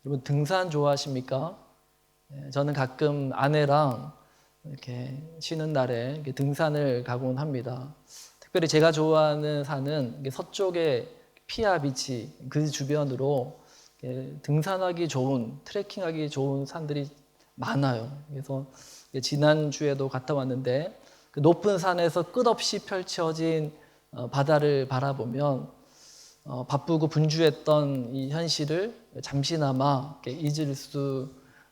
여러분 등산 좋아하십니까? 저는 가끔 아내랑 이렇게 쉬는 날에 이렇게 등산을 가곤 합니다. 특별히 제가 좋아하는 산은 이게 서쪽의 피아 비치 그 주변으로 등산하기 좋은, 트레킹하기 좋은 산들이 많아요. 그래서 지난주에도 갔다 왔는데 그 높은 산에서 끝없이 펼쳐진 바다를 바라보면 바쁘고 분주했던 이 현실을 잠시나마 잊을 수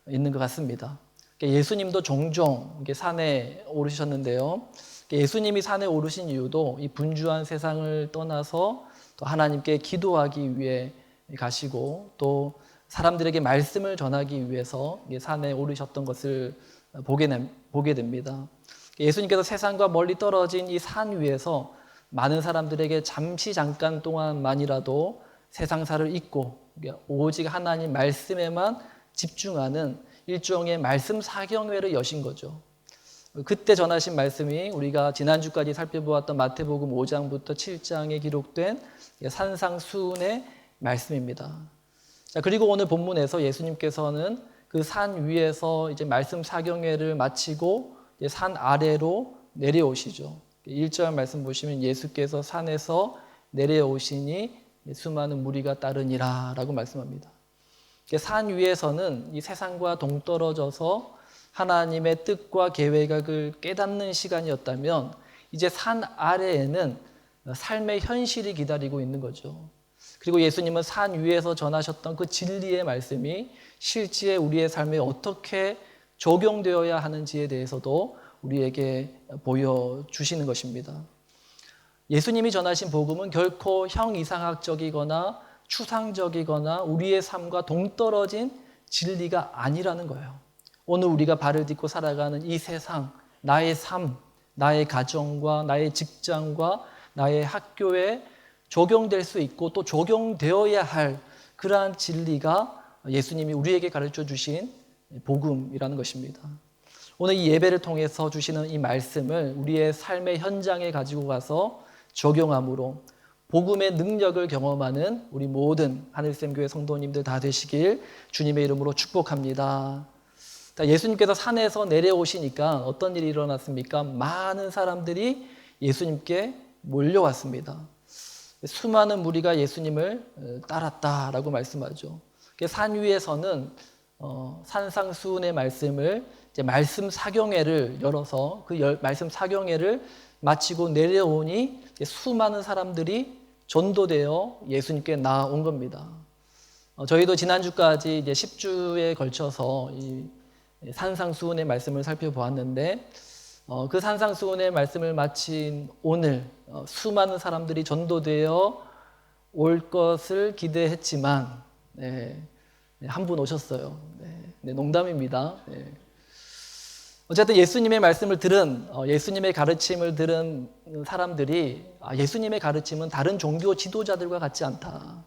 있는 것 같습니다. 예수님도 종종 산에 오르셨는데요. 예수님이 산에 오르신 이유도 이 분주한 세상을 떠나서 또 하나님께 기도하기 위해 가시고 또 사람들에게 말씀을 전하기 위해서 산에 오르셨던 것을 보게 됩니다. 예수님께서 세상과 멀리 떨어진 이 산 위에서 많은 사람들에게 잠깐 동안만이라도 세상사를 잊고 오직 하나님 말씀에만 집중하는 일종의 말씀 사경회를 여신 거죠. 그때 전하신 말씀이 우리가 지난주까지 살펴보았던 마태복음 5장부터 7장에 기록된 산상수훈의 말씀입니다. 자, 그리고 오늘 본문에서 예수님께서는 그 산 위에서 이제 말씀 사경회를 마치고 산 아래로 내려오시죠. 1절 말씀 보시면 예수께서 산에서 내려오시니 수많은 무리가 따르니라 라고 말씀합니다. 산 위에서는 이 세상과 동떨어져서 하나님의 뜻과 계획을 깨닫는 시간이었다면 이제 산 아래에는 삶의 현실이 기다리고 있는 거죠. 그리고 예수님은 산 위에서 전하셨던 그 진리의 말씀이 실제 우리의 삶에 어떻게 적용되어야 하는지에 대해서도 우리에게 보여주시는 것입니다. 예수님이 전하신 복음은 결코 형이상학적이거나 추상적이거나 우리의 삶과 동떨어진 진리가 아니라는 거예요. 오늘 우리가 발을 딛고 살아가는 이 세상, 나의 삶, 나의 가정과 나의 직장과 나의 학교에 적용될 수 있고 또 적용되어야 할 그러한 진리가 예수님이 우리에게 가르쳐 주신 복음이라는 것입니다. 오늘 이 예배를 통해서 주시는 이 말씀을 우리의 삶의 현장에 가지고 가서 적용함으로 복음의 능력을 경험하는 우리 모든 하늘샘교회 성도님들 다 되시길 주님의 이름으로 축복합니다. 예수님께서 산에서 내려오시니까 어떤 일이 일어났습니까? 많은 사람들이 예수님께 몰려왔습니다. 수많은 무리가 예수님을 따랐다라고 말씀하죠. 산 위에서는 산상수훈의 말씀을 이제 말씀 사경회를 열어서 그 말씀 사경회를 마치고 내려오니 수많은 사람들이 전도되어 예수님께 나온 겁니다. 저희도 지난주까지 이제 10주에 걸쳐서 이 산상수훈의 말씀을 살펴보았는데 그 산상수훈의 말씀을 마친 오늘 수많은 사람들이 전도되어 올 것을 기대했지만 한 분 오셨어요. 농담입니다. 어쨌든 예수님의 말씀을 들은 예수님의 가르침을 들은 사람들이 예수님의 가르침은 다른 종교 지도자들과 같지 않다.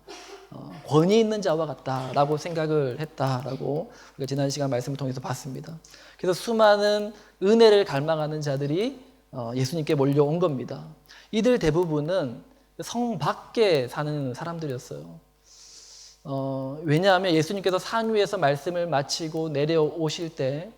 권위 있는 자와 같다라고 생각을 했다라고 우리가 지난 시간 말씀을 통해서 봤습니다. 그래서 수많은 은혜를 갈망하는 자들이 예수님께 몰려온 겁니다. 이들 대부분은 성 밖에 사는 사람들이었어요. 왜냐하면 예수님께서 산 위에서 말씀을 마치고 내려오실 때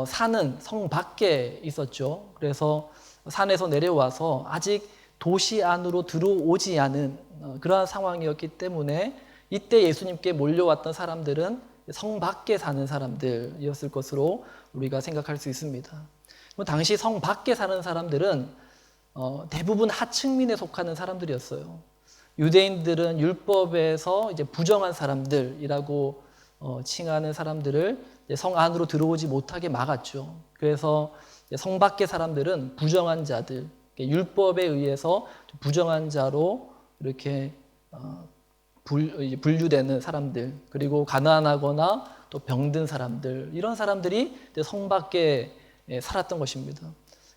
산은 성 밖에 있었죠. 그래서 산에서 내려와서 아직 도시 안으로 들어오지 않은 그러한 상황이었기 때문에 이때 예수님께 몰려왔던 사람들은 성 밖에 사는 사람들이었을 것으로 우리가 생각할 수 있습니다. 당시 성 밖에 사는 사람들은 대부분 하층민에 속하는 사람들이었어요. 유대인들은 율법에서 이제 부정한 사람들이라고 칭하는 사람들을 성 안으로 들어오지 못하게 막았죠. 그래서 성 밖의 사람들은 부정한 자들, 율법에 의해서 부정한 자로 이렇게 분류되는 사람들, 그리고 가난하거나 또 병든 사람들, 이런 사람들이 성 밖에 살았던 것입니다.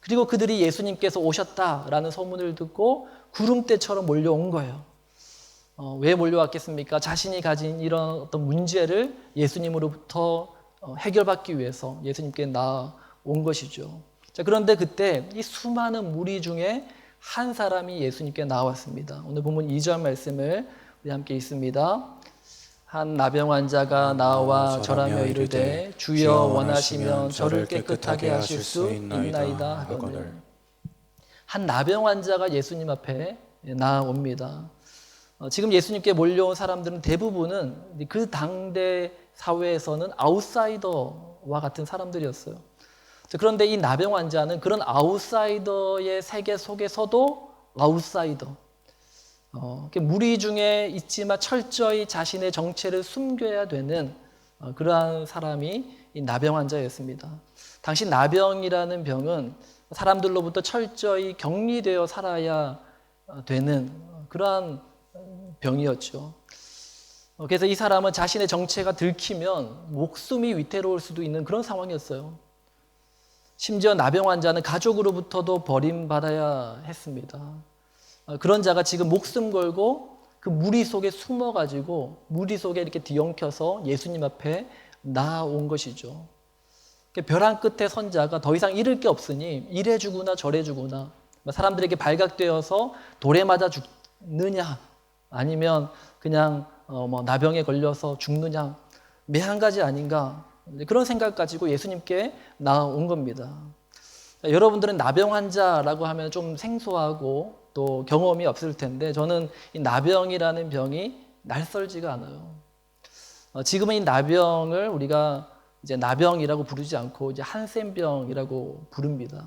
그리고 그들이 예수님께서 오셨다라는 소문을 듣고 구름대처럼 몰려온 거예요. 왜 몰려왔겠습니까? 자신이 가진 이런 어떤 문제를 예수님으로부터 해결받기 위해서 예수님께 나온 것이죠. 자, 그런데 그때 이 수많은 무리 중에 한 사람이 예수님께 나왔습니다. 오늘 보면 2절 말씀을 우리 함께 읽습니다. 한 나병 환자가 나와 절하며 이르되 주여 원하시면 저를 깨끗하게 하실 수 있나이다 하거늘. 한 나병 환자가 예수님 앞에 나옵니다. 지금 예수님께 몰려온 사람들은 대부분은 그 당대 사회에서는 아웃사이더와 같은 사람들이었어요. 그런데 이 나병 환자는 그런 아웃사이더의 세계 속에서도 아웃사이더, 무리 중에 있지만 철저히 자신의 정체를 숨겨야 되는 그러한 사람이 이 나병 환자였습니다. 당시 나병이라는 병은 사람들로부터 철저히 격리되어 살아야 되는 그러한 병이었죠. 그래서 이 사람은 자신의 정체가 들키면 목숨이 위태로울 수도 있는 그런 상황이었어요. 심지어 나병 환자는 가족으로부터도 버림받아야 했습니다. 그런 자가 지금 목숨 걸고 그 무리 속에 숨어가지고 무리 속에 이렇게 뒤엉켜서 예수님 앞에 나온 것이죠. 벼랑 끝에 선 자가 더 이상 잃을 게 없으니 이래 주구나 저래 주구나, 사람들에게 발각되어서 돌에 맞아 죽느냐 아니면 그냥 나병에 걸려서 죽느냐, 매한 가지 아닌가, 그런 생각 가지고 예수님께 나온 겁니다. 여러분들은 나병 환자라고 하면 좀 생소하고 또 경험이 없을 텐데, 저는 이 나병이라는 병이 낯설지가 않아요. 지금은 이 나병을 우리가 이제 나병이라고 부르지 않고 이제 한센병이라고 부릅니다.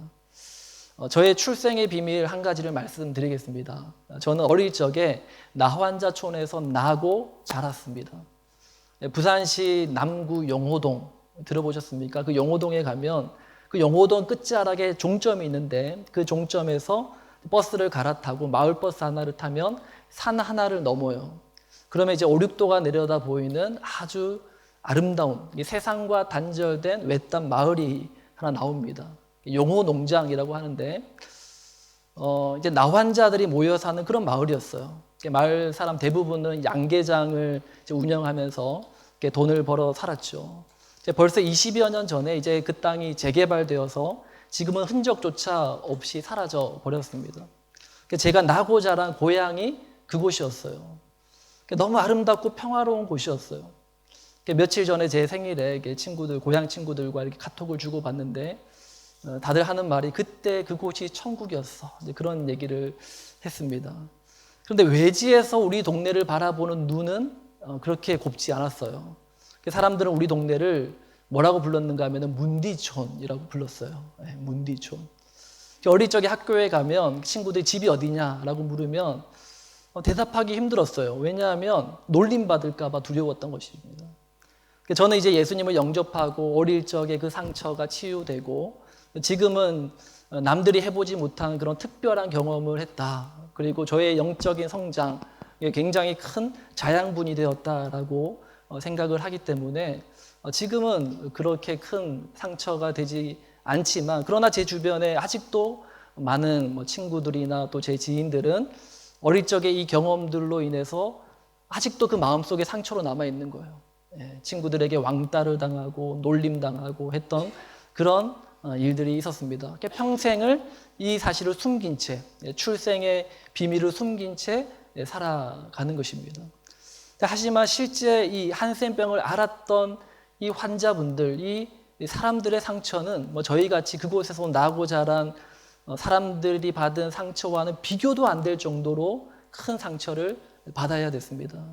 저의 출생의 비밀 한 가지를 말씀드리겠습니다. 저는 어릴 적에 나환자촌에서 나고 자랐습니다. 부산시 남구 용호동 들어보셨습니까? 그 용호동에 가면 그 용호동 끝자락에 종점이 있는데 그 종점에서 버스를 갈아타고 마을버스 하나를 타면 산 하나를 넘어요. 그러면 이제 5, 6도가 내려다 보이는 아주 아름다운 세상과 단절된 외딴 마을이 하나 나옵니다. 용호농장이라고 하는데 이제 나환자들이 모여 사는 그런 마을이었어요. 마을 사람 대부분은 양계장을 이제 운영하면서 돈을 벌어 살았죠. 벌써 20여 년 전에 이제 그 땅이 재개발되어서 지금은 흔적조차 없이 사라져 버렸습니다. 제가 나고 자란 고향이 그곳이었어요. 너무 아름답고 평화로운 곳이었어요. 며칠 전에 제 생일에 고향 친구들과 이렇게 카톡을 주고 받는데 다들 하는 말이 그때 그곳이 천국이었어, 그런 얘기를 했습니다. 그런데 외지에서 우리 동네를 바라보는 눈은 그렇게 곱지 않았어요. 사람들은 우리 동네를 뭐라고 불렀는가 하면 문디촌이라고 불렀어요. 문디촌. 어릴 적에 학교에 가면 친구들이 집이 어디냐라고 물으면 대답하기 힘들었어요. 왜냐하면 놀림받을까 봐 두려웠던 것입니다. 저는 이제 예수님을 영접하고 어릴 적에 그 상처가 치유되고 지금은 남들이 해보지 못한 그런 특별한 경험을 했다. 그리고 저의 영적인 성장, 굉장히 큰 자양분이 되었다라고 생각을 하기 때문에 지금은 그렇게 큰 상처가 되지 않지만, 그러나 제 주변에 아직도 많은 친구들이나 또 제 지인들은 어릴 적에 이 경험들로 인해서 아직도 그 마음속에 상처로 남아있는 거예요. 친구들에게 왕따를 당하고 놀림당하고 했던 그런 일들이 있었습니다. 평생을 이 사실을 숨긴 채, 출생의 비밀을 숨긴 채 살아가는 것입니다. 하지만 실제 이 한센병을 알았던 이 환자분들, 이 사람들의 상처는 저희 같이 그곳에서 나고 자란 사람들이 받은 상처와는 비교도 안 될 정도로 큰 상처를 받아야 됐습니다.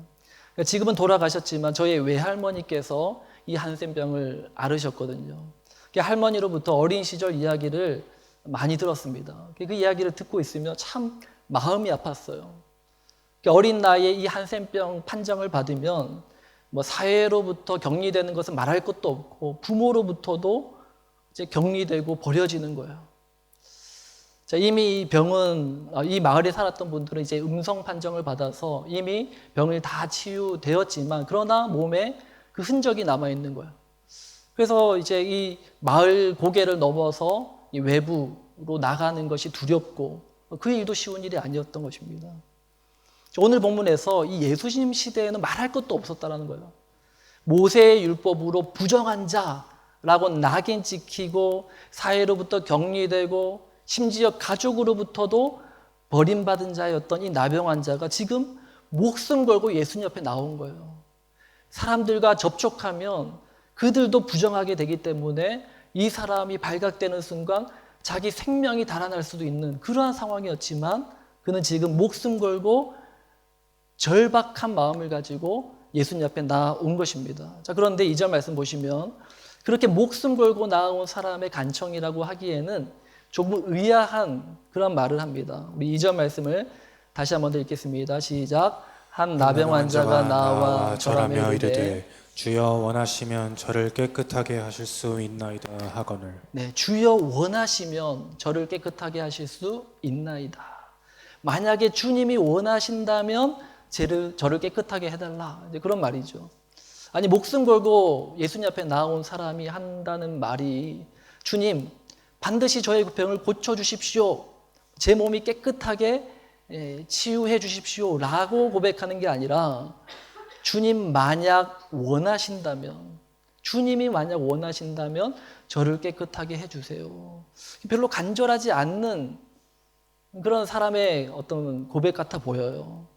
지금은 돌아가셨지만 저희 외할머니께서 이 한센병을 앓으셨거든요. 할머니로부터 어린 시절 이야기를 많이 들었습니다. 그 이야기를 듣고 있으면 참 마음이 아팠어요. 어린 나이에 이 한센병 판정을 받으면 사회로부터 격리되는 것은 말할 것도 없고 부모로부터도 이제 격리되고 버려지는 거예요. 이미 이 병은, 이 마을에 살았던 분들은 이제 음성 판정을 받아서 이미 병을 다 치유되었지만 그러나 몸에 그 흔적이 남아있는 거예요. 그래서 이제 이 마을 고개를 넘어서 이 외부로 나가는 것이 두렵고 그 일도 쉬운 일이 아니었던 것입니다. 오늘 본문에서 이 예수님 시대에는 말할 것도 없었다는 거예요. 모세의 율법으로 부정한 자라고 낙인 찍히고 사회로부터 격리되고 심지어 가족으로부터도 버림받은 자였던 이 나병 환자가 지금 목숨 걸고 예수님 옆에 나온 거예요. 사람들과 접촉하면 그들도 부정하게 되기 때문에 이 사람이 발각되는 순간 자기 생명이 달아날 수도 있는 그러한 상황이었지만 그는 지금 목숨 걸고 절박한 마음을 가지고 예수님 앞에 나온 것입니다. 자, 그런데 2절 말씀 보시면 그렇게 목숨 걸고 나온 사람의 간청이라고 하기에는 조금 의아한 그런 말을 합니다. 우리 2절 말씀을 다시 한번 더 읽겠습니다. 시작. 한 나병 환자가 나와 절하며 이르되 주여 원하시면 저를 깨끗하게 하실 수 있나이다 하거늘. 네, 주여 원하시면 저를 깨끗하게 하실 수 있나이다. 만약에 주님이 원하신다면 저를 깨끗하게 해달라. 이제 그런 말이죠. 아니, 목숨 걸고 예수님 앞에 나온 사람이 한다는 말이 주님, 반드시 저의 병을 고쳐주십시오. 제 몸이 깨끗하게 치유해 주십시오. 라고 고백하는 게 아니라 주님 만약 원하신다면, 주님이 만약 원하신다면 저를 깨끗하게 해주세요. 별로 간절하지 않는 그런 사람의 어떤 고백 같아 보여요.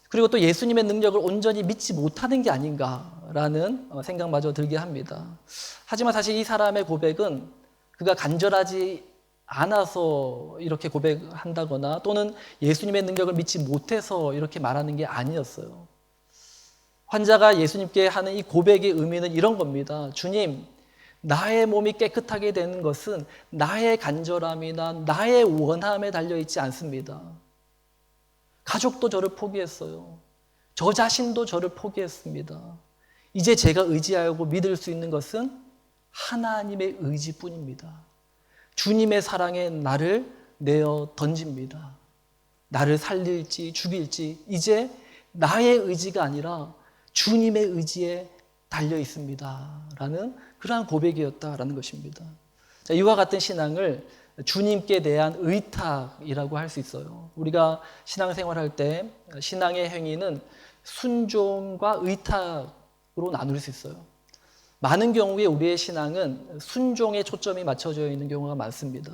그리고 또 예수님의 능력을 온전히 믿지 못하는 게 아닌가라는 생각마저 들게 합니다. 하지만 사실 이 사람의 고백은 그가 간절하지 않아서 이렇게 고백한다거나 또는 예수님의 능력을 믿지 못해서 이렇게 말하는 게 아니었어요. 환자가 예수님께 하는 이 고백의 의미는 이런 겁니다. 주님, 나의 몸이 깨끗하게 되는 것은 나의 간절함이나 나의 원함에 달려있지 않습니다. 가족도 저를 포기했어요. 저 자신도 저를 포기했습니다. 이제 제가 의지하고 믿을 수 있는 것은 하나님의 의지뿐입니다. 주님의 사랑에 나를 내어 던집니다. 나를 살릴지 죽일지 이제 나의 의지가 아니라 주님의 의지에 달려 있습니다. 라는 그러한 고백이었다라는 것입니다. 자, 이와 같은 신앙을 주님께 대한 의탁이라고 할 수 있어요. 우리가 신앙생활할 때 신앙의 행위는 순종과 의탁으로 나눌 수 있어요. 많은 경우에 우리의 신앙은 순종에 초점이 맞춰져 있는 경우가 많습니다.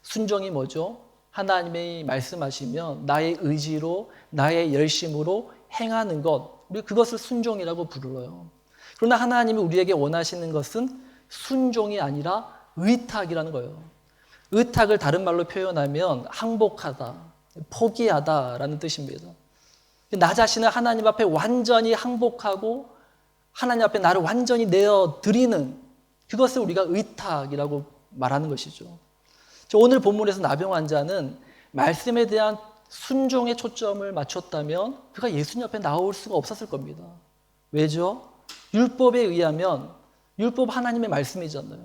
순종이 뭐죠? 하나님이 말씀하시면 나의 의지로 나의 열심으로 행하는 것, 우리 그것을 순종이라고 부르어요. 그러나 하나님이 우리에게 원하시는 것은 순종이 아니라 의탁이라는 거예요. 의탁을 다른 말로 표현하면 항복하다, 포기하다라는 뜻입니다. 나 자신을 하나님 앞에 완전히 항복하고 하나님 앞에 나를 완전히 내어드리는 그것을 우리가 의탁이라고 말하는 것이죠. 오늘 본문에서 나병 환자는 말씀에 대한 순종에 초점을 맞췄다면 그가 예수님 앞에 나올 수가 없었을 겁니다. 왜죠? 율법에 의하면 율법 하나님의 말씀이잖아요.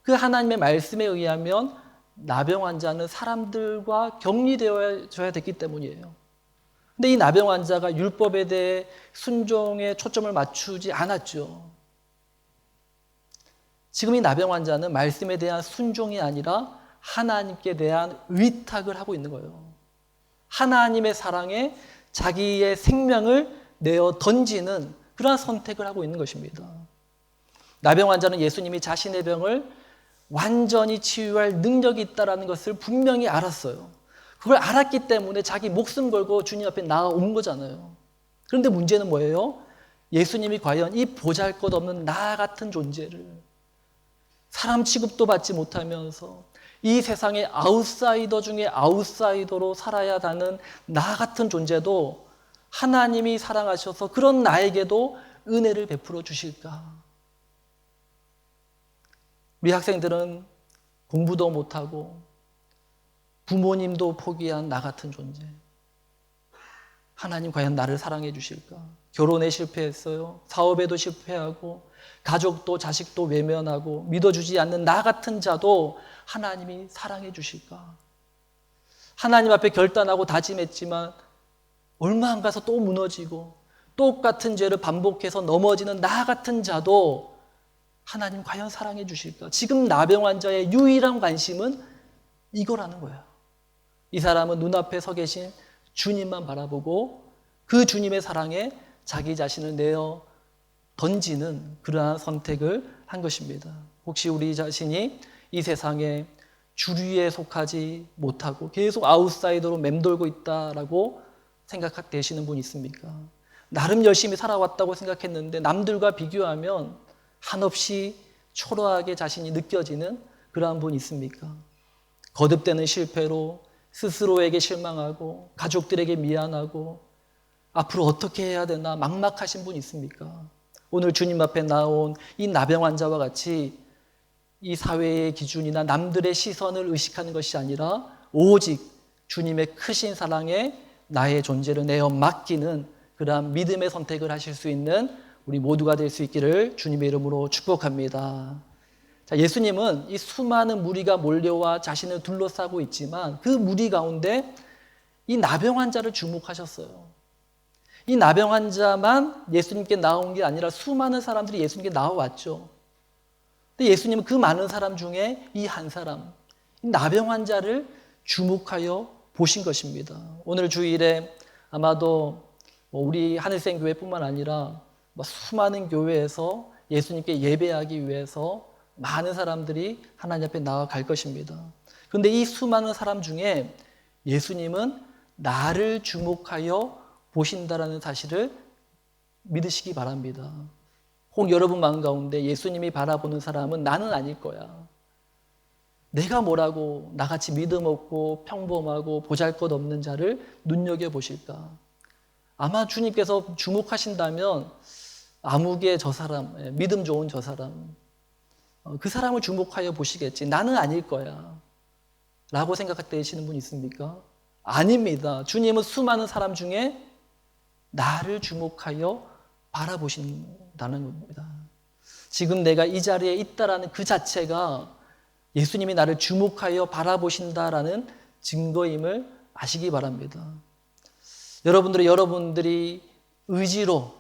그 하나님의 말씀에 의하면 나병 환자는 사람들과 격리되어져야 됐기 때문이에요. 근데 이 나병 환자가 율법에 대해 순종에 초점을 맞추지 않았죠. 지금 이 나병 환자는 말씀에 대한 순종이 아니라 하나님께 대한 의탁을 하고 있는 거예요. 하나님의 사랑에 자기의 생명을 내어 던지는 그러한 선택을 하고 있는 것입니다. 나병 환자는 예수님이 자신의 병을 완전히 치유할 능력이 있다는 것을 분명히 알았어요. 그걸 알았기 때문에 자기 목숨 걸고 주님 앞에 나아온 거잖아요. 그런데 문제는 뭐예요? 예수님이 과연 이 보잘것없는 나 같은 존재를 사람 취급도 받지 못하면서 이 세상의 아웃사이더 중에 아웃사이더로 살아야 하는 나 같은 존재도 하나님이 사랑하셔서 그런 나에게도 은혜를 베풀어 주실까? 우리 학생들은 공부도 못하고 부모님도 포기한 나 같은 존재. 하나님 과연 나를 사랑해 주실까? 결혼에 실패했어요. 사업에도 실패하고 가족도 자식도 외면하고 믿어주지 않는 나 같은 자도 하나님이 사랑해 주실까? 하나님 앞에 결단하고 다짐했지만 얼마 안 가서 또 무너지고 똑같은 죄를 반복해서 넘어지는 나 같은 자도 하나님 과연 사랑해 주실까? 지금 나병 환자의 유일한 관심은 이거라는 거야. 이 사람은 눈앞에 서 계신 주님만 바라보고 그 주님의 사랑에 자기 자신을 내어 던지는 그러한 선택을 한 것입니다. 혹시 우리 자신이 이 세상에 주류에 속하지 못하고 계속 아웃사이더로 맴돌고 있다라고 생각되시는 분 있습니까? 나름 열심히 살아왔다고 생각했는데 남들과 비교하면 한없이 초라하게 자신이 느껴지는 그러한 분 있습니까? 거듭되는 실패로 스스로에게 실망하고 가족들에게 미안하고 앞으로 어떻게 해야 되나 막막하신 분 있습니까? 오늘 주님 앞에 나온 이 나병 환자와 같이 이 사회의 기준이나 남들의 시선을 의식하는 것이 아니라 오직 주님의 크신 사랑에 나의 존재를 내어 맡기는 그러한 믿음의 선택을 하실 수 있는 우리 모두가 될 수 있기를 주님의 이름으로 축복합니다. 자, 예수님은 이 수많은 무리가 몰려와 자신을 둘러싸고 있지만 그 무리 가운데 이 나병 환자를 주목하셨어요. 이 나병 환자만 예수님께 나온 게 아니라 수많은 사람들이 예수님께 나와왔죠. 근데 예수님은 그 많은 사람 중에 이 한 사람, 이 나병 환자를 주목하여 보신 것입니다. 오늘 주일에 아마도 우리 하늘생 교회뿐만 아니라 수많은 교회에서 예수님께 예배하기 위해서 많은 사람들이 하나님 앞에 나아갈 것입니다. 그런데 이 수많은 사람 중에 예수님은 나를 주목하여 보신다라는 사실을 믿으시기 바랍니다. 혹 여러분 마음 가운데 예수님이 바라보는 사람은 나는 아닐 거야. 내가 뭐라고 나같이 믿음 없고 평범하고 보잘것없는 자를 눈여겨보실까? 아마 주님께서 주목하신다면 아무개 저 사람, 믿음 좋은 저 사람, 그 사람을 주목하여 보시겠지. 나는 아닐 거야 라고 생각되시는 분 있습니까? 아닙니다. 주님은 수많은 사람 중에 나를 주목하여 바라보신다는 겁니다. 지금 내가 이 자리에 있다라는 그 자체가 예수님이 나를 주목하여 바라보신다라는 증거임을 아시기 바랍니다. 여러분들이 의지로,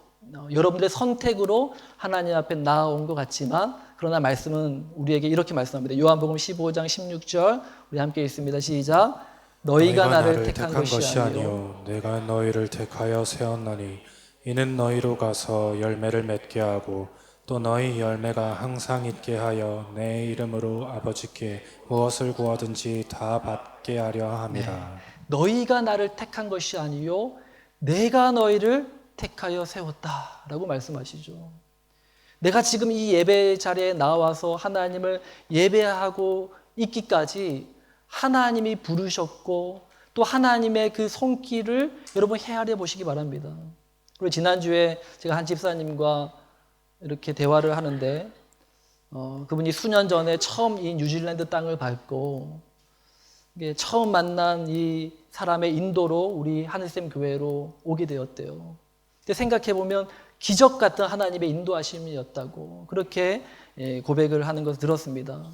여러분들의 선택으로 하나님 앞에 나아온 것 같지만 그러나 말씀은 우리에게 이렇게 말씀합니다. 요한복음 15장 16절 우리 함께 읽습니다. 시작. 너희가 나를 택한 것이 아니요 내가 너희를 택하여 세웠나니 이는 너희로 가서 열매를 맺게 하고 또 너희 열매가 항상 있게 하여 내 이름으로 아버지께 무엇을 구하든지 다 받게 하려 함이라. 네. 너희가 나를 택한 것이 아니요 내가 너희를 택하여 세웠다라고 말씀하시죠. 내가 지금 이 예배 자리에 나와서 하나님을 예배하고 있기까지 하나님이 부르셨고 또 하나님의 그 손길을 여러분 헤아려 보시기 바랍니다. 그리고 지난주에 제가 한 집사님과 이렇게 대화를 하는데 그분이 수년 전에 처음 이 뉴질랜드 땅을 밟고 처음 만난 이 사람의 인도로 우리 하늘샘 교회로 오게 되었대요. 근데 생각해보면 기적 같은 하나님의 인도하심이었다고 그렇게 고백을 하는 것을 들었습니다.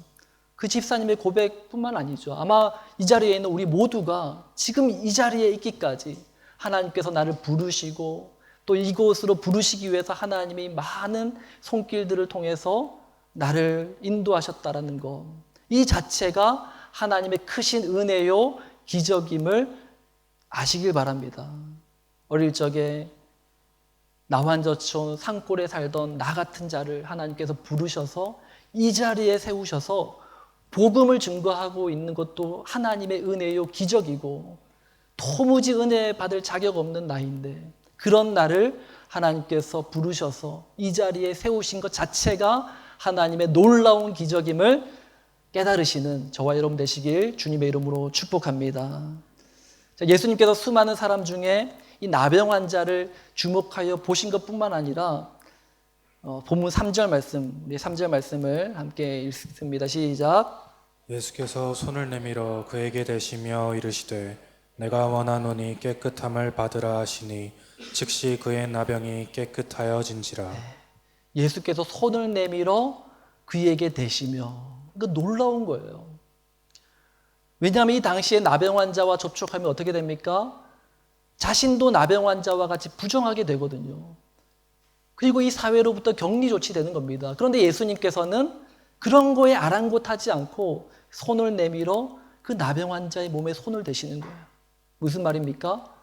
그 집사님의 고백뿐만 아니죠. 아마 이 자리에 있는 우리 모두가 지금 이 자리에 있기까지 하나님께서 나를 부르시고 또 이곳으로 부르시기 위해서 하나님이 많은 손길들을 통해서 나를 인도하셨다라는 것, 이 자체가 하나님의 크신 은혜요 기적임을 아시길 바랍니다. 어릴 적에 나환저촌 산골에 살던 나 같은 자를 하나님께서 부르셔서 이 자리에 세우셔서 복음을 증거하고 있는 것도 하나님의 은혜요 기적이고 도무지 은혜 받을 자격 없는 나인데 그런 나를 하나님께서 부르셔서 이 자리에 세우신 것 자체가 하나님의 놀라운 기적임을 깨달으시는 저와 여러분 되시길 주님의 이름으로 축복합니다. 예수님께서 수많은 사람 중에 이 나병 환자를 주목하여 보신 것뿐만 아니라 본문 3절 말씀, 3절 말씀을 함께 읽습니다. 시작. 예수께서 손을 내밀어 그에게 대시며 이르시되 내가 원하노니 깨끗함을 받으라 하시니 즉시 그의 나병이 깨끗하여진지라. 예수께서 손을 내밀어 그에게 대시며, 이거 놀라운 거예요. 왜냐하면 이 당시에 나병 환자와 접촉하면 어떻게 됩니까? 자신도 나병 환자와 같이 부정하게 되거든요. 그리고 이 사회로부터 격리 조치되는 겁니다. 그런데 예수님께서는 그런 거에 아랑곳하지 않고 손을 내밀어 그 나병 환자의 몸에 손을 대시는 거예요. 무슨 말입니까?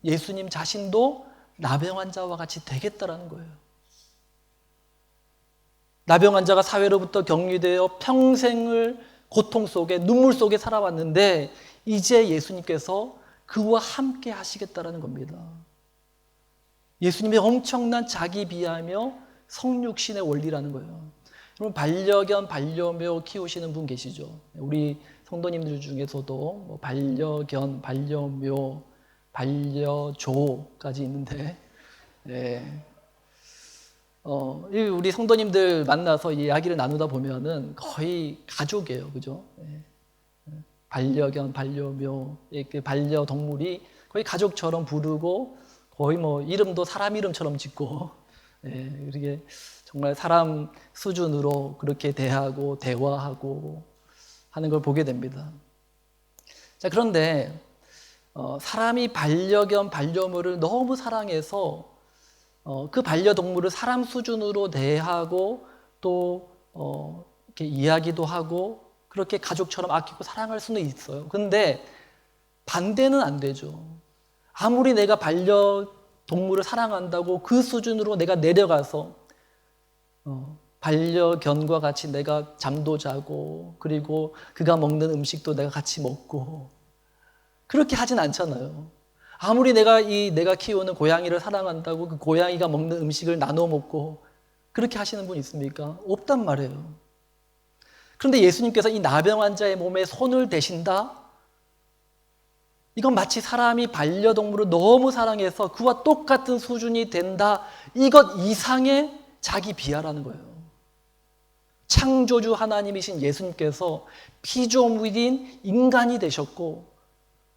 예수님 자신도 나병 환자와 같이 되겠다라는 거예요. 나병 환자가 사회로부터 격리되어 평생을 고통 속에 눈물 속에 살아왔는데 이제 예수님께서 그와 함께 하시겠다라는 겁니다. 예수님의 엄청난 자기 비하며 성육신의 원리라는 거예요. 여러분, 반려견, 반려묘 키우시는 분 계시죠? 우리 성도님들 중에서도 뭐 반려견, 반려묘, 반려조까지 있는데, 예. 우리 성도님들 만나서 이야기를 나누다 보면은 거의 가족이에요, 그죠? 예. 반려견, 반려묘, 그 반려동물이 거의 가족처럼 부르고 거의 뭐 이름도 사람 이름처럼 짓고, 예, 이렇게 정말 사람 수준으로 그렇게 대하고 대화하고 하는 걸 보게 됩니다. 자, 그런데 사람이 반려견, 반려묘를 너무 사랑해서 그 반려동물을 사람 수준으로 대하고 또 이렇게 이야기도 하고 그렇게 가족처럼 아끼고 사랑할 수는 있어요. 근데 반대는 안 되죠. 아무리 내가 반려동물을 사랑한다고 그 수준으로 내가 내려가서 반려견과 같이 내가 잠도 자고 그리고 그가 먹는 음식도 내가 같이 먹고 그렇게 하진 않잖아요. 아무리 내가 키우는 고양이를 사랑한다고 그 고양이가 먹는 음식을 나눠 먹고 그렇게 하시는 분 있습니까? 없단 말이에요. 그런데 예수님께서 이 나병 환자의 몸에 손을 대신다? 이건 마치 사람이 반려동물을 너무 사랑해서 그와 똑같은 수준이 된다. 이것 이상의 자기 비하라는 거예요. 창조주 하나님이신 예수님께서 피조물인 인간이 되셨고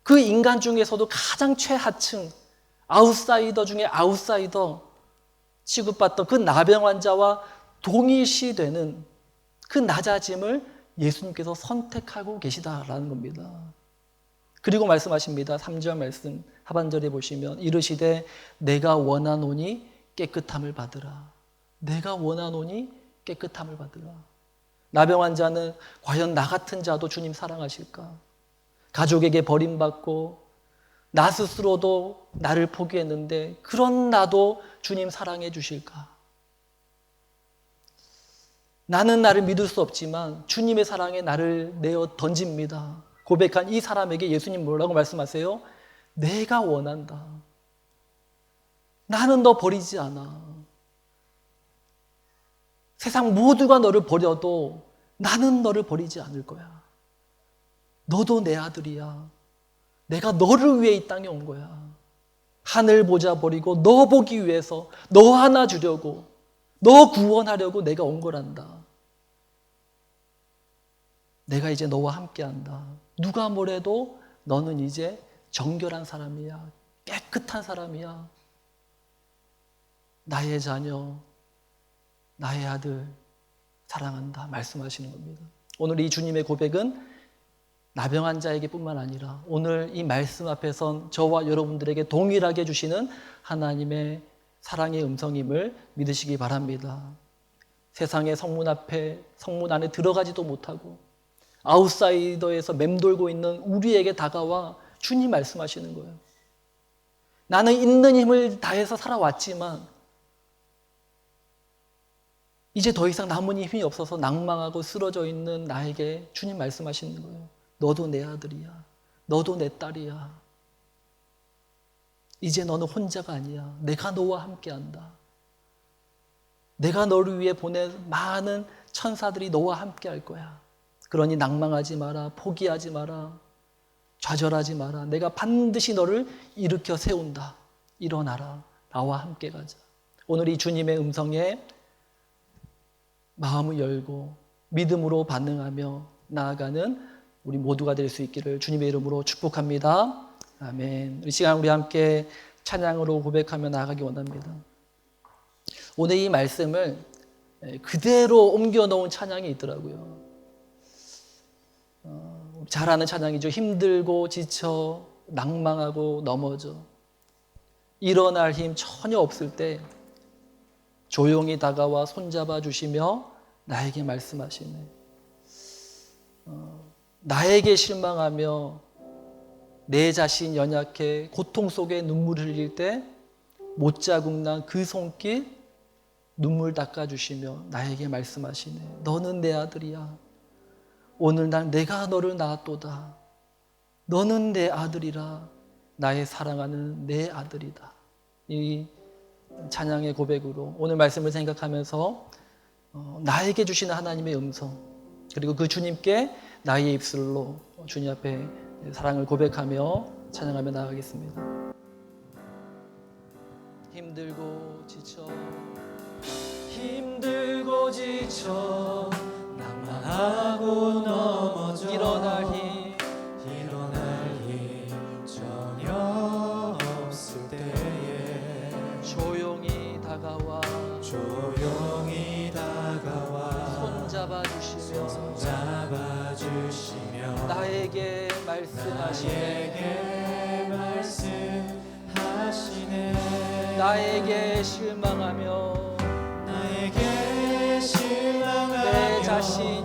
그 인간 중에서도 가장 최하층, 아웃사이더 중에 아웃사이더 취급받던 그 나병 환자와 동일시되는 그 낮아짐을 예수님께서 선택하고 계시다라는 겁니다. 그리고 말씀하십니다. 3절 말씀 하반절에 보시면 이르시되 내가 원하노니 깨끗함을 받으라. 내가 원하노니 깨끗함을 받으라. 나병 환자는 과연 나 같은 자도 주님 사랑하실까? 가족에게 버림받고 나 스스로도 나를 포기했는데 그런 나도 주님 사랑해 주실까? 나는 나를 믿을 수 없지만 주님의 사랑에 나를 내어 던집니다. 고백한 이 사람에게 예수님 뭐라고 말씀하세요? 내가 원한다. 나는 너 버리지 않아. 세상 모두가 너를 버려도 나는 너를 버리지 않을 거야. 너도 내 아들이야. 내가 너를 위해 이 땅에 온 거야. 하늘 보자 버리고 너 보기 위해서 너 하나 주려고 너 구원하려고 내가 온 거란다. 내가 이제 너와 함께한다. 누가 뭐래도 너는 이제 정결한 사람이야. 깨끗한 사람이야. 나의 자녀, 나의 아들 사랑한다 말씀하시는 겁니다. 오늘 이 주님의 고백은 나병 환자에게 뿐만 아니라 오늘 이 말씀 앞에 선 저와 여러분들에게 동일하게 주시는 하나님의 사랑의 음성임을 믿으시기 바랍니다. 세상의 성문 안에 들어가지도 못하고 아웃사이더에서 맴돌고 있는 우리에게 다가와 주님 말씀하시는 거예요. 나는 있는 힘을 다해서 살아왔지만 이제 더 이상 남은 힘이 없어서 낭망하고 쓰러져 있는 나에게 주님 말씀하시는 거예요. 너도 내 아들이야. 너도 내 딸이야. 이제 너는 혼자가 아니야. 내가 너와 함께한다. 내가 너를 위해 보낸 많은 천사들이 너와 함께할 거야. 그러니 낭망하지 마라. 포기하지 마라. 좌절하지 마라. 내가 반드시 너를 일으켜 세운다. 일어나라. 나와 함께 가자. 오늘 이 주님의 음성에 마음을 열고 믿음으로 반응하며 나아가는 우리 모두가 될 수 있기를 주님의 이름으로 축복합니다. 아멘. 이 시간 우리 함께 찬양으로 고백하며 나아가기 원합니다. 오늘 이 말씀을 그대로 옮겨 놓은 찬양이 있더라고요. 잘 아는 찬양이죠. 힘들고 지쳐 낭망하고 넘어져 일어날 힘 전혀 없을 때 조용히 다가와 손잡아 주시며 나에게 말씀하시네. 나에게 실망하며 내 자신 연약해 고통 속에 눈물을 흘릴 때 못자국난 그 손길 눈물 닦아주시며 나에게 말씀하시네. 너는 내 아들이야. 오늘 난 내가 너를 낳았도다. 너는 내 아들이라. 나의 사랑하는 내 아들이다. 이 찬양의 고백으로 오늘 말씀을 생각하면서 나에게 주시는 하나님의 음성, 그리고 그 주님께 나의 입술로 주님 앞에 사랑을 고백하며 찬양하며 나아가겠습니다. 힘들고 지쳐 낭만하고 넘어져 일어날 힘 전혀 없을 때에 조용히 다가와 손잡아 주시며 나에게 말씀하시네 나에게 실망하며 내 자신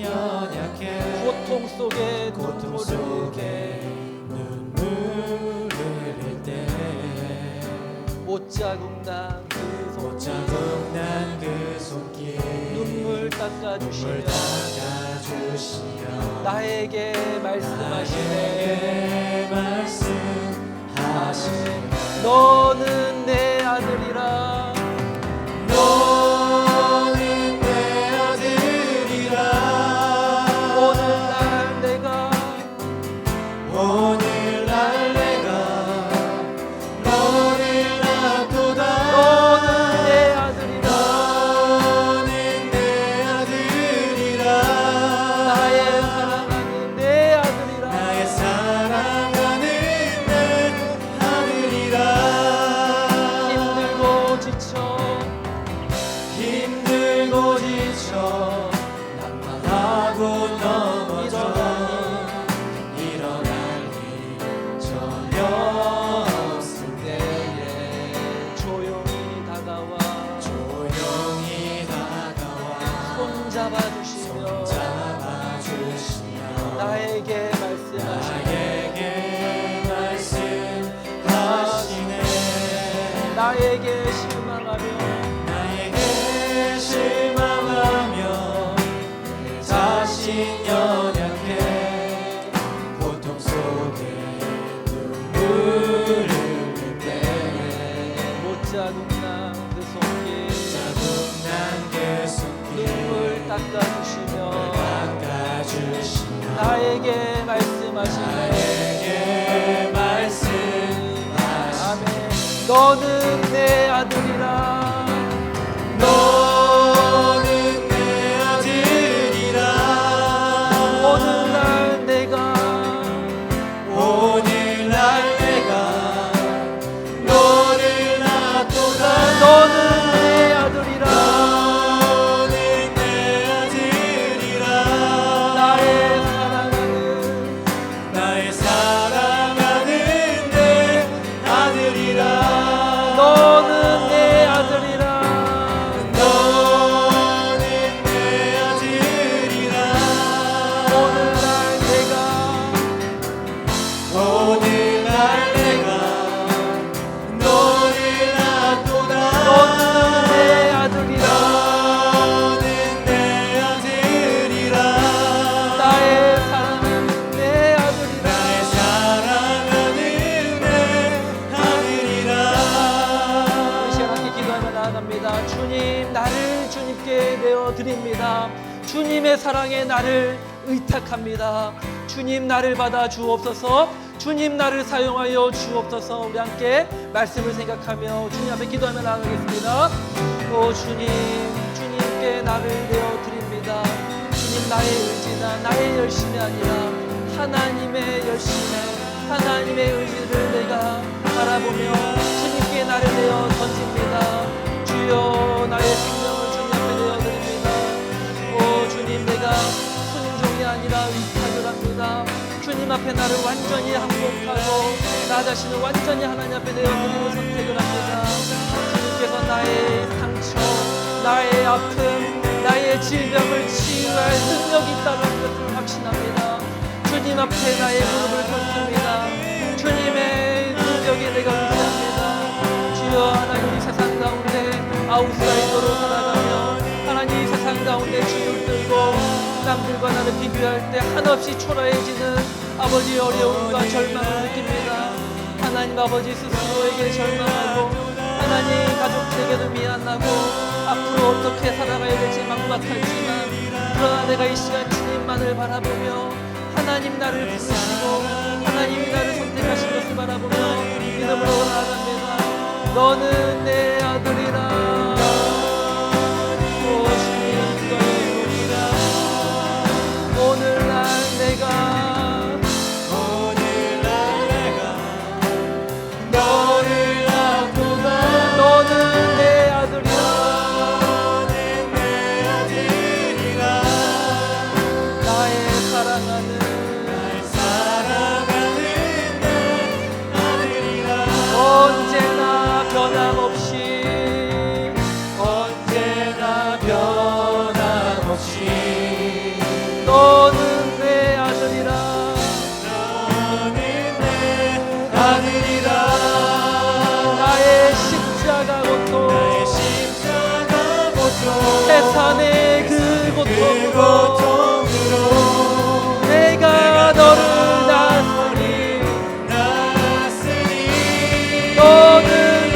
연약해 고통 속에 눈물을 흘릴 때 못자국 난 그 손길 눈물 닦아주시며 나에게 말씀하시네 너는 내 아들이라 나에게 실망하며 자신 연약해 고통 속에 눈물을 흘릴 때 못자국 난 그 손길 눈물 닦아주시며 나에게 말씀하시네 아멘. 너는 내 아들이라 오늘날 내가 너를 놔두다 너는 내 아들이라 나의 사랑하는 내 아들이라 너는 내 아들이라 드립니다. 주님의 사랑에 나를 의탁합니다. 주님 나를 받아 주옵소서. 주님 나를 사용하여 주옵소서. 우리 함께 말씀을 생각하며 주님 앞에 기도하며 나아가겠습니다. 오 주님, 주님께 나를 내어드립니다. 주님 나의 의지나 나의 열심이 아니라 하나님의 열심에 하나님의 의지를 내가 바라보며 주님께 나를 내어 던집니다. 주여 나의 생명을 주님 앞에 내어드립니다. 오 주님 내가 순종이 아니라 의탁을 합니다. 주님 앞에 나를 완전히 항복하고 나 자신을 완전히 하나님 앞에 내어드리고 선택을 합니다. 주님께서 나의 상처, 나의 아픔, 나의 질병을 치유할 능력이 있다는 것을 확신합니다. 주님 앞에 나의 무릎을 꿇습니다. 주님의 능력에 내가 의지합니다. 주여 하나님 이 세상 가운데 아웃사이더로 살아가며 하나님 이 세상 가운데 주를 들고 남들과 나를 비교할 때 한없이 초라해지는 아버지의 어려움과 절망을 느낍니다. 하나님 아버지 스스로에게 절망하고 하나님 가족들에게도 미안하고 앞으로 어떻게 살아가야 될지 막막하지만 그러나 내가 이 시간 주님만을 바라보며 하나님 나를 부르시고 하나님이 나를 선택하신 것을 바라보며 믿음으로 나아갑니다. 너는 내 아들이라. 오늘날 내가 너를 낳고다. 너는 내 아들이라. 나의 사랑하는 언제나 변함없이 너는 내 아들이라. 나의 십자가 고통 세상의 그 고통으로 내가 너를 낳았으니 너는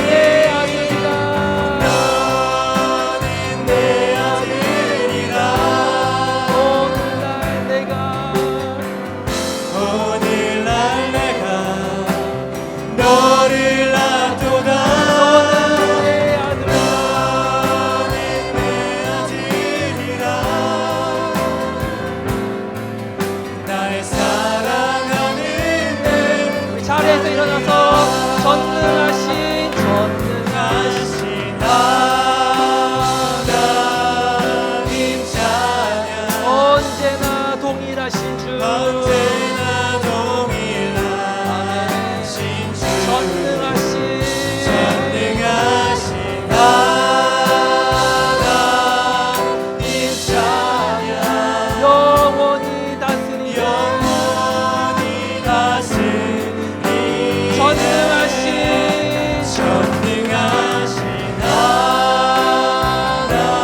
내 아들이라. 오늘날 내가 너를 놔두다. 너는 내 아들이라. 나의 사랑하는 내 우리 자리에서 일어나서 전능하신 하나님 찬양. 언제나 동일하신 주 언제나 동일하신 주. 전능하신 하나님 찬양. 영원히 다스리는 전능하신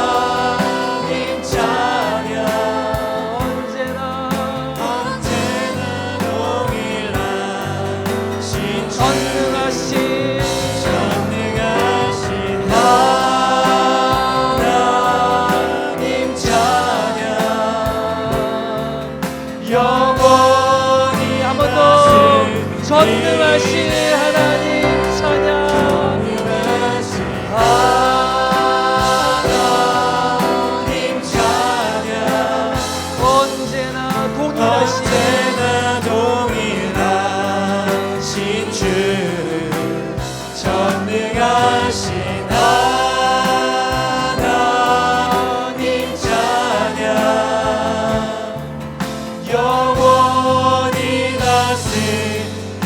하나님 찬양. 언제나 동일하신 주. 전능하신 하나님 찬양. 영원히 한 번 더 전능하신 하나님 찬양. 하나님 찬양. 언제나 동일하신 언제나 동일하신 주. 전능하신 하나님 찬양. 영원히 다스리는